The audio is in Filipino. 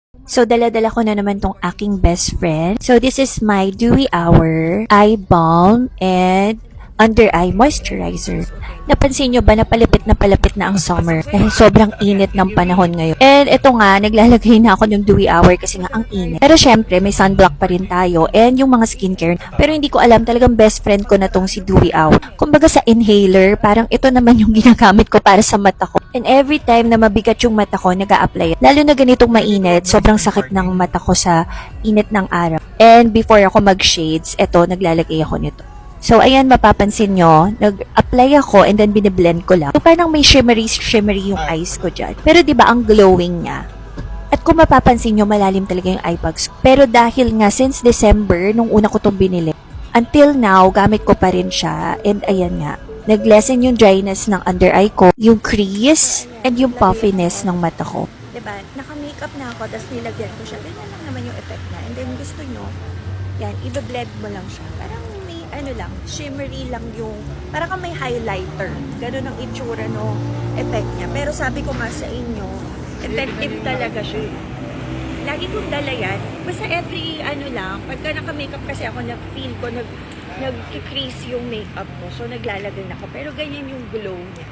So, dala-dala ko na naman tong aking best friend. So, this is my Dewy Hour Eye Balm and Under Eye Moisturizer. Napansin nyo ba na palapit na ang summer dahil sobrang init ng panahon ngayon. And ito nga, naglalagay na ako ng Dewy Hour kasi nga ang init. Pero syempre, may sunblock pa rin tayo and yung mga skincare. Pero hindi ko alam, talagang best friend ko na tong si Dewy Hour. Kumbaga sa inhaler, parang ito naman yung ginagamit ko para sa mata ko. And every time na mabigat yung mata ko, nag-a-apply. Lalo na ganitong mainit, sobrang sakit ng mata ko sa init ng araw. And before ako mag-shades, ito, naglalagay ako nito. So, ayan, mapapansin nyo, nag-apply ako and then biniblend ko lang. So, parang may shimmery yung eyes ko dyan. Pero, di ba ang glowing niya? At kung mapapansin nyo, malalim talaga yung eye bags. Pero dahil nga, since December, nung una ko itong binili, until now, gamit ko pa rin siya. And ayan nga, nag-lessen yung dryness ng under eye ko, yung crease, and yung puffiness ng mata ko. Diba? Naka-makeup na ako, tapos nilagyan ko siya. Ganyan lang naman yung effect niya. And then gusto nyo, yan, i-blend mo lang siya. Parang may, ano lang, shimmery lang yung, parang kang may highlighter. Ganun ang itsura no effect niya. Pero sabi ko nga sa inyo, effective talaga siya. Lagi kong dala yan. Basta every, ano lang, pagka naka-makeup kasi ako, nag-feel ko, nag-crease yung makeup ko. So, naglalagay na ako. Pero ganyan yung glow niya.